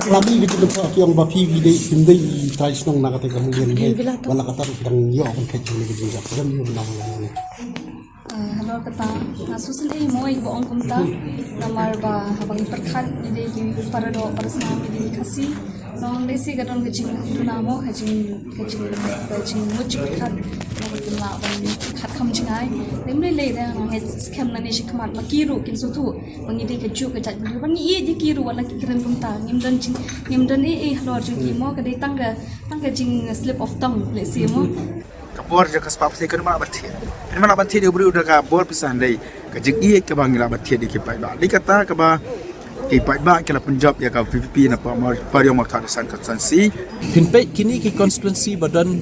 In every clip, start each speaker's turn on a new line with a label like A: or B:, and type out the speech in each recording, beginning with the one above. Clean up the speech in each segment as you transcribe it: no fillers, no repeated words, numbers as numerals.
A: lagi gitu lepas yang bapi hindai tradisional nak kata kamu yang wala kata yang yo akan kecil lagi juga dan yo menang.
B: Halo kata susun mau ibu orang kumta namar ba habang perkat ide ki parado parasna ide kasi nong desi gadon gajing tunamo gajing mucik perkat nong tunla ban kat kam jingai lemle le da nong het scam na ni shikmat makiru kin sutu bangi de gaju gajat bangi e de kiru wala kiran kumta ngimdan e halo jugi mo kadai tangga jing slip of tongue le simo
C: kabor je kas pap se kan mana bathi in mana bathi de buri udah kabor pisan dai ka jing ie ke bangila bathi de ke pai ba di kata ke ba ki pai ba ke la punjab ya ka VVP na pa pariong ma thar san constituency
D: pinpe kini ki constituency badan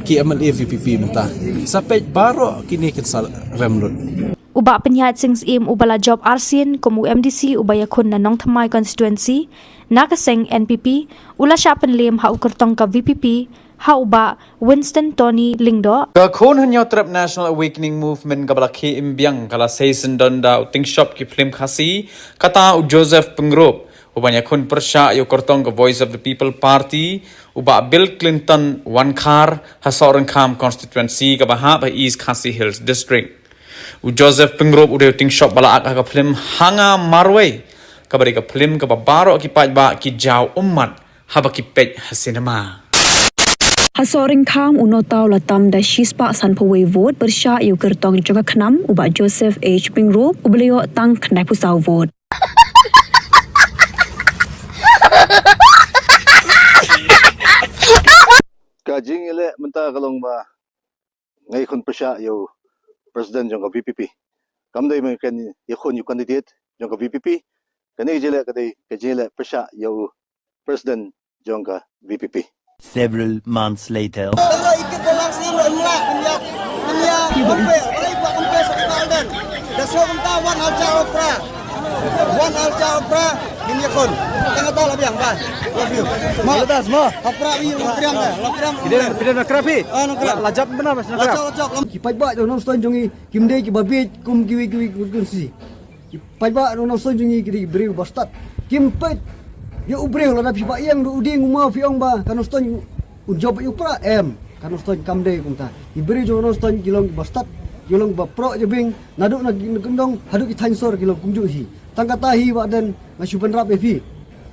D: ki MLA VVP menta sampai baro kini kin sal remlut
E: uba penyahat sings im ubala job arsin komu MDC ubaya kun na nong thamai constituency nakaseng NPP ula shapen lem ha ukertong ka VPP Hauba Winston Tony Lingdo
F: ka khon hanyo trap National Awakening Movement ka balakhi imbyang kala season donda uting shop ki film khasi kata Joseph Pengrop ubanya khon persha yo kortong ka Voice of the People Party uba Bill Clinton Wankar hasorang kham constituency ka baha ba East Khasi Hills district Joseph Pengrop ude uting shop bala ka film hanga marwe ka bari ka film ka baro ki pajba ki jaw ummat haba ki pej hasinama
G: Hasoring kham unotau latam da shispa sanpaway vote bersya yu kertong juga khnam uba Joseph H. Pingrop ubelio tang khnai pusau vote.
H: Kajing ile menta kalong ba ngai khun persya yu president jong VPP. Kamdai men kan yakhon yu candidate jong VPP. Kani jile kadai kajile persya yu president jong VPP.
I: Several months later.
A: Ya ubreh lah tapi pak yang uding umah fiong ba kanoston ujob upra kanoston kamde kunta iberi jo kanoston kilong bastat kilong ba pro jebing naduk nak gendong haduk itansor kilong kunju hi tangkatahi ba dan masuban rap fi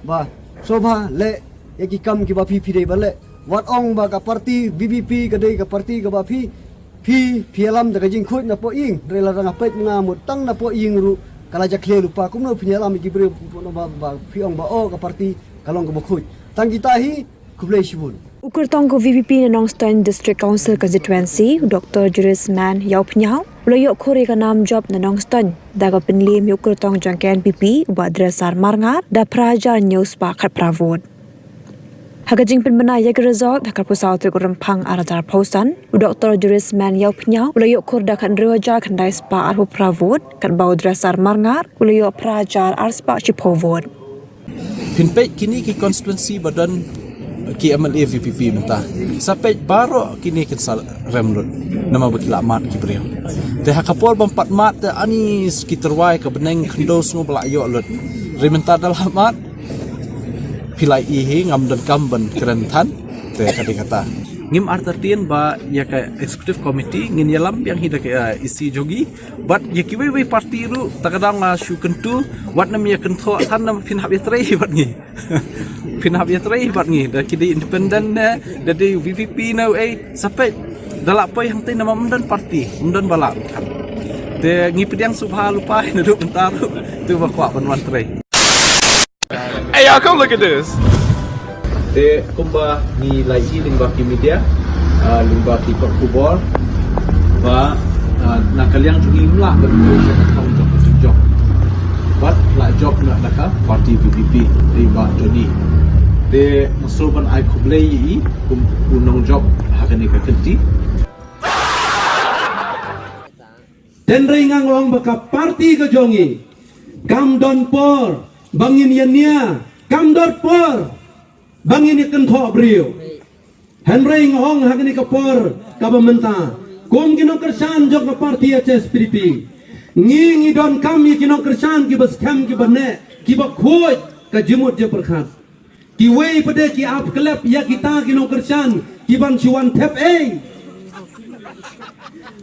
A: ba sobha le yakikam ki ba fi dei bale wat ong ba ka parti BBP kadai ka parti ka ba fi alam da jing khut na po ing rela rang apet ngamut tang na po ing ru kalau jakle lupa kumno penyalam gibre ba fiong ba o ka parti kalong ka bokhuj tang kitahi kublai shibun
G: Ukertong ko VVP na Nongstoin District Council constituency Dr. Juris Man Yau Pnyau ulayok khori ka nam job na Nongstoin daga penlim ukertong jang KNPP uba dresar marngar da prajar news pa khat pravod Hagajing penbena ya result hakar pusau tu rempang arajar pausan Dr. Juris Man Yau Pnyau ulayok khor da kan rewaja kan dai spa arhu pravod kan bau dresar marngar ulayok prajar arspa chipovod
D: pinpe kini ki constituency badan ki MLA VPP menta sampai baro kini kin sal remlut nama bakila mat ki brio te hakapol bampat mat te anis ki terwai ka beneng khendos ngo bala yo lut rementa dal mat pilai ihi ngam dan kamban kerentan te kata ngim artatien ba ya ka executive committee ngin yalam yang hida ka isi jogi but ya ki we parti ru takadang shu kentu wat nam ya kentho san nam pin hab yatrai bat ngi pin hab yatrai bat ngi da kidi independent da dari VVP no sampai dalak pa yang tin nama mendan parti mendan balak de ngi pidiang subha lupa hidup bentar tu bakwa pan trai.
F: Hey y'all, come look at this.
D: De kumba ni lagi lingba ki media, lingba ki kubor, ba nakaliang jungi mula berkuasa tahun jok. But la job nak naka parti VVP di ba Joni. De musuban ai kublai yi unong job hakani ka kenti.
J: Dan ringang wong baka parti ke jongi. Kam don por bangin yania kam dor por bangin ikan thok brio Henry ngong hakni kapor kabamenta kom kino kersan jok parti HSPP ngi don kami kino kersan ki bas kam ki bane ki ba khoj ka jemut je perkhat ki wei pada ki ap kelep ya kita ki nong kersan ki ban chuan thep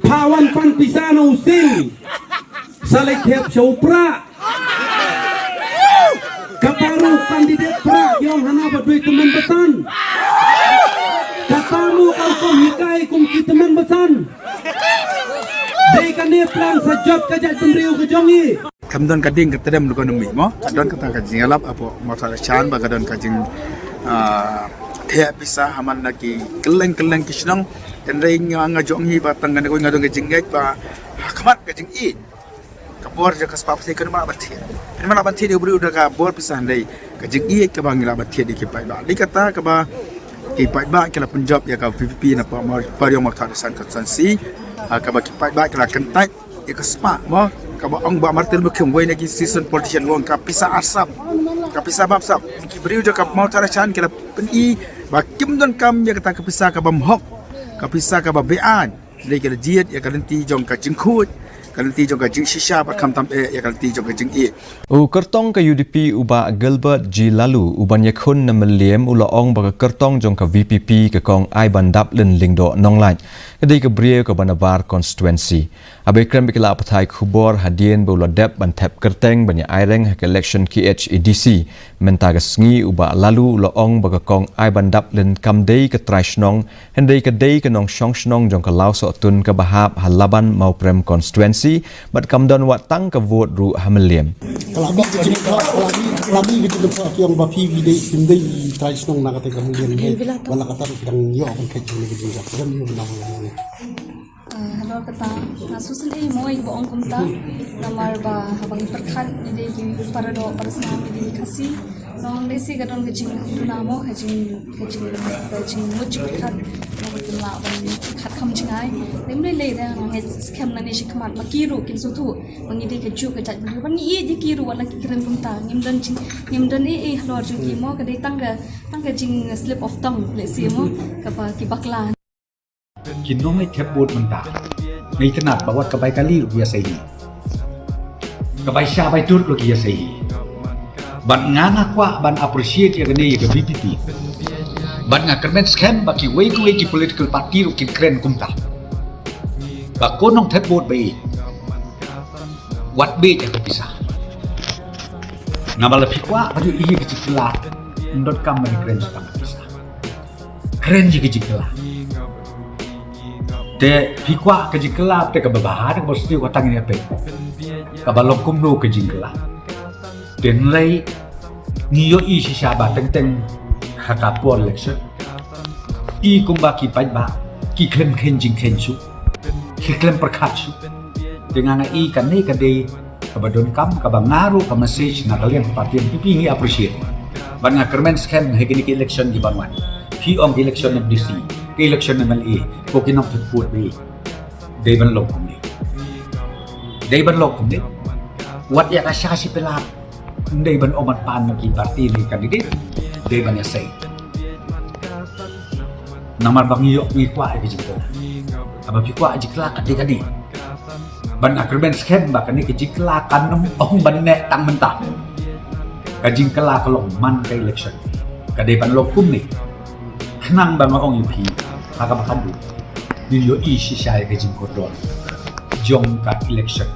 J: pawan pan pisano sing salai thep chopra kaparu kandidat pra yang hana badui teman besan katamu kau kom hikai kum ki teman besan dei kane plan sajab kajak tumriu ke jongi
C: kamdon kading ketedem dukan umi mo kadon kata kajing alap apo motor chan ba kadon kajing thea bisa haman lagi keleng kisnong dan ring nga jongi ba tangan ko ngadon kajing gek ba kamat kajing I kabor je kaspap se kan mana bathi ini mana bathi dia beri udah ka bor pisah dai kajing I ke bangila bathi di kipai ba dikata ka ba kipai ba kala Punjab ya ka VVP na pa pariong makta san konstansi ka ba kipai ba kala kentai ya kaspa mo kaba ang ba martel bukim way nagi season politician wong kapisa asap kapisa babsap ki beriu jo kap mau cara chan kila peni ba kim don kam ya kata kapisa ka bam hok kapisa ka ba bean le kila jiet ya kalanti jong ka jingkhut kalanti jong ka jing shisha ba kam tam ya kalanti jong ka jing I
K: u kertong ka UDP uba Gilbert G lalu uban yakun na meliem ula ong ba kertong jong ka VPP ka kong ai bandap len lingdo nonglai kadai ka brio ka banabar constituency abai krem bikla pathai khubor hadien bola dep ban thep kerteng banya aireng ha election KHEDC mentaga sngi uba lalu ula ong ba ka kong ai bandap len kamdei ka traishnong hendei ka dei ka nong shongshnong jong ka lauso tun ka bahap halaban mau prem constituency bat kamdon wat tang ka vote ru hameliem
A: Kelami gitu depan yang bapi video sendiri trais nong nak kata kemudian wala kata yang yo akan kecil lagi juga kan yo nang
B: Hello kata na susun moi boong kumta namar ba habang perkhat ni de ki parado parasna ni de kasi nong desi gadon kecil dunamo kecil muci perkhat nong dunla ban khat kham chingai lemle le da nong he scam na ni shikmat makiru kin sutu bangi de ke ju ke jat ban ni de kiru wala ki kren kumta ngimdan e hlor ju ki mo ka de tangga jing slip of tongue le si mo ka pa ki bakla
L: kinong ay tepot menta may tenat bawat kabay kali lu biasa ini kabay siya bay turut lu biasa ini ban ngana kwa ban appreciate ya gani ya BPP ban ngakermen scam baki way ki political party lu kin kren kumta bako nong tepot bay wat be ya kepisah nabala pikwa baju iya kecikelat ndot kam bani kren suka kepisah kren ji kecikelat te pikwa ke jingkelap te ke babahan ke mesti ko tangin ape ka balong kumno ke jingkelap den lay niyo I si saba teng hakapor election I kumba ki ba ki klem jing su ki klem perkhat su dengan I kan ni ka de ka badon kam ka bangaru ka message na kalian parti pipi ni appreciate ban ngakermen scam hegini ki election di banwan ki ong election of DC ke election MLA ko kinong tepot bi day ban lok kumni wat ya kasya si pelat day ban omat pan ki parti ni kandidat day ban ya say namar bang yo ni kwa e jikla aba pi kwa jikla kadi ban agreement scam ba kan ni jikla kan ong ban ne tang mentah ka jingkla kalong man ka election kadai ban lok kumni nang bang ong yupi haka makandu ni yo I si siya ke jing kodron jong ka election